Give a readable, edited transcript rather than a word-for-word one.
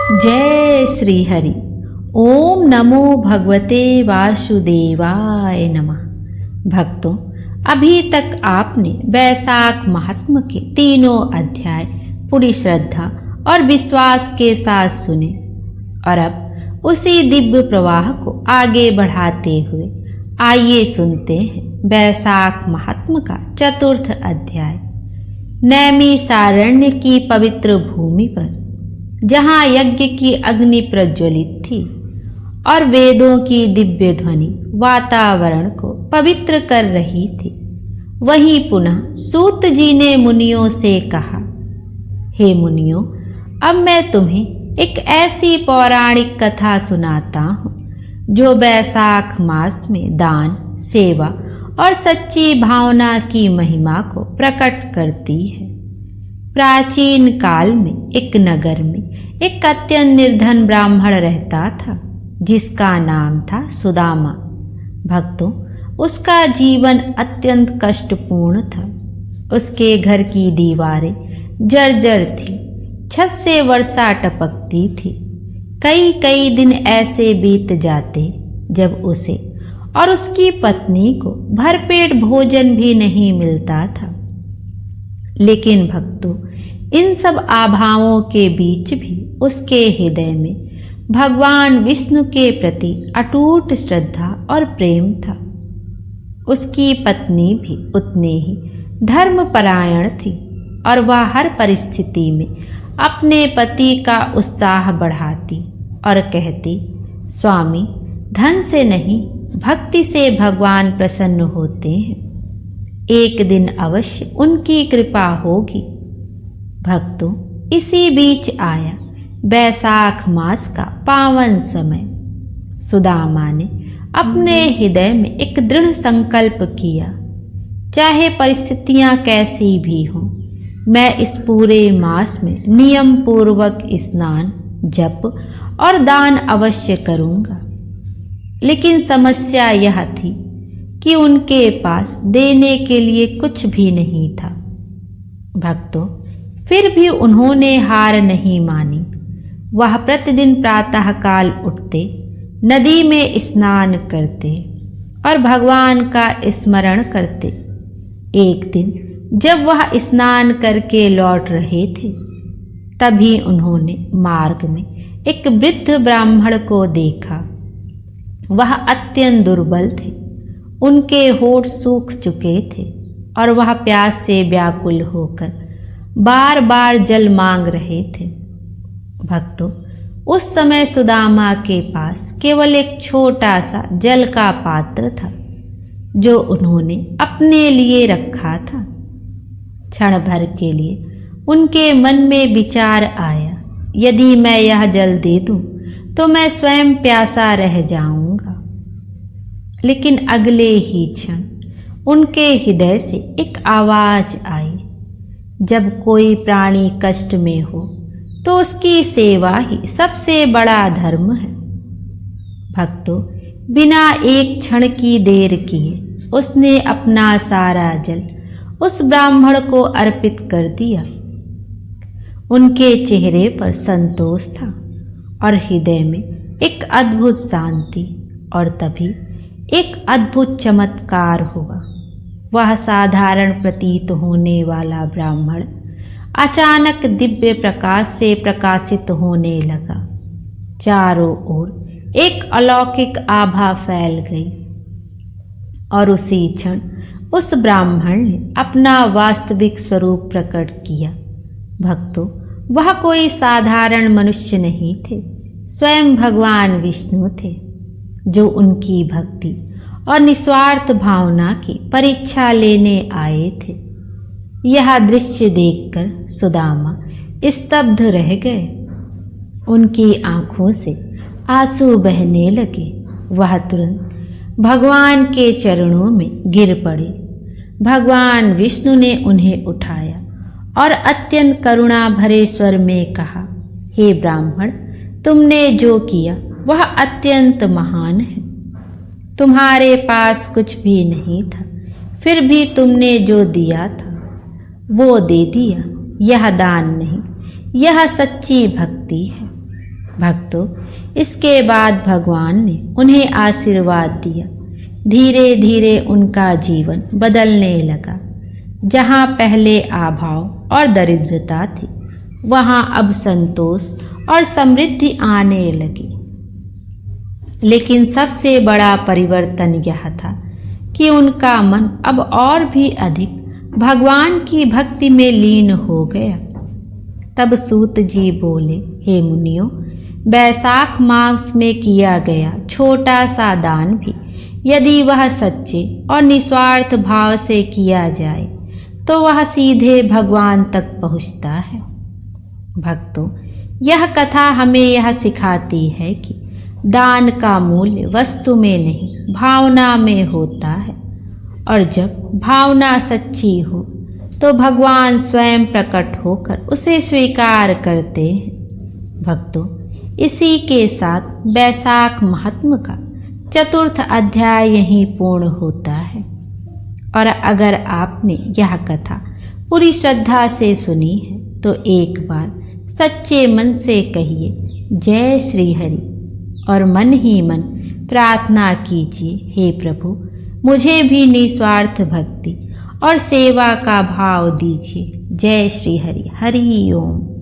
जय श्री हरि। ओम नमो भगवते वासुदेवाय नमः। भक्तों, अभी तक आपने वैशाख महात्म्य के तीनों अध्याय पूरी श्रद्धा और विश्वास के साथ सुने और अब उसी दिव्य प्रवाह को आगे बढ़ाते हुए आइए सुनते हैं वैशाख महात्म्य का चतुर्थ अध्याय। नैमिषारण्य की पवित्र भूमि पर जहाँ यज्ञ की अग्नि प्रज्वलित थी और वेदों की दिव्य ध्वनि वातावरण को पवित्र कर रही थी, वहीं पुनः सूत जी ने मुनियों से कहा, हे मुनियों, अब मैं तुम्हें एक ऐसी पौराणिक कथा सुनाता हूँ जो वैशाख मास में दान, सेवा और सच्ची भावना की महिमा को प्रकट करती है। प्राचीन काल में एक नगर में एक अत्यंत निर्धन ब्राह्मण रहता था जिसका नाम था सुदामा। भक्तों, उसका जीवन अत्यंत कष्टपूर्ण था। उसके घर की दीवारें जर्जर थी, छत से वर्षा टपकती थी। कई कई दिन ऐसे बीत जाते जब उसे और उसकी पत्नी को भरपेट भोजन भी नहीं मिलता था। लेकिन भक्तों, इन सब आभावों के बीच भी उसके हृदय में भगवान विष्णु के प्रति अटूट श्रद्धा और प्रेम था। उसकी पत्नी भी उतने ही धर्मपरायण थी और वह हर परिस्थिति में अपने पति का उत्साह बढ़ाती और कहती, स्वामी, धन से नहीं भक्ति से भगवान प्रसन्न होते हैं। एक दिन अवश्य उनकी कृपा होगी। भक्तों, इसी बीच आया वैशाख मास का पावन समय। सुदामा ने अपने हृदय में एक दृढ़ संकल्प किया, चाहे परिस्थितियां कैसी भी हों, मैं इस पूरे मास में नियम पूर्वक स्नान, जप और दान अवश्य करूंगा। लेकिन समस्या यह थी कि उनके पास देने के लिए कुछ भी नहीं था। भक्तों, फिर भी उन्होंने हार नहीं मानी। वह प्रतिदिन प्रातःकाल उठते, नदी में स्नान करते और भगवान का स्मरण करते। एक दिन जब वह स्नान करके लौट रहे थे, तभी उन्होंने मार्ग में एक वृद्ध ब्राह्मण को देखा। वह अत्यंत दुर्बल थे, उनके होठ सूख चुके थे और वह प्यास से व्याकुल होकर बार बार जल मांग रहे थे। भक्तों, उस समय सुदामा के पास केवल एक छोटा सा जल का पात्र था जो उन्होंने अपने लिए रखा था। क्षण भर के लिए उनके मन में विचार आया, यदि मैं यह जल दे दूं तो मैं स्वयं प्यासा रह जाऊंगा। लेकिन अगले ही क्षण उनके हृदय से एक आवाज आई, जब कोई प्राणी कष्ट में हो तो उसकी सेवा ही सबसे बड़ा धर्म है। भक्तों, बिना एक क्षण की देर किए उसने अपना सारा जल उस ब्राह्मण को अर्पित कर दिया। उनके चेहरे पर संतोष था और हृदय में एक अद्भुत शांति, और तभी एक अद्भुत चमत्कार हुआ। वह साधारण प्रतीत होने वाला ब्राह्मण अचानक दिव्य प्रकाश से प्रकाशित होने लगा। चारों ओर एक अलौकिक आभा फैल गई और उसी क्षण उस ब्राह्मण ने अपना वास्तविक स्वरूप प्रकट किया। भक्तों, वह कोई साधारण मनुष्य नहीं थे, स्वयं भगवान विष्णु थे जो उनकी भक्ति और निस्वार्थ भावना की परीक्षा लेने आए थे। यह दृश्य देखकर सुदामा स्तब्ध रह गए। उनकी आंखों से आंसू बहने लगे। वह तुरंत भगवान के चरणों में गिर पड़े। भगवान विष्णु ने उन्हें उठाया और अत्यंत करुणा भरे स्वर में कहा, हे ब्राह्मण, तुमने जो किया वह अत्यंत महान है। तुम्हारे पास कुछ भी नहीं था, फिर भी तुमने जो दिया था वो दे दिया। यह दान नहीं, यह सच्ची भक्ति है। भक्तों, इसके बाद भगवान ने उन्हें आशीर्वाद दिया। धीरे धीरे उनका जीवन बदलने लगा। जहाँ पहले अभाव और दरिद्रता थी, वहाँ अब संतोष और समृद्धि आने लगी। लेकिन सबसे बड़ा परिवर्तन यह था कि उनका मन अब और भी अधिक भगवान की भक्ति में लीन हो गया। तब सूत जी बोले, हे मुनियों, बैसाख मास में किया गया छोटा सा दान भी यदि वह सच्चे और निस्वार्थ भाव से किया जाए तो वह सीधे भगवान तक पहुँचता है। भक्तों, यह कथा हमें यह सिखाती है कि दान का मूल्य वस्तु में नहीं, भावना में होता है। और जब भावना सच्ची हो तो भगवान स्वयं प्रकट होकर उसे स्वीकार करते हैं। भक्तों, इसी के साथ बैसाख महात्म का चतुर्थ अध्याय यहीं पूर्ण होता है। और अगर आपने यह कथा पूरी श्रद्धा से सुनी है तो एक बार सच्चे मन से कहिए, जय श्री हरि, और मन ही मन प्रार्थना कीजिए, हे प्रभु, मुझे भी निस्वार्थ भक्ति और सेवा का भाव दीजिए। जय श्री हरि। हरि ओम।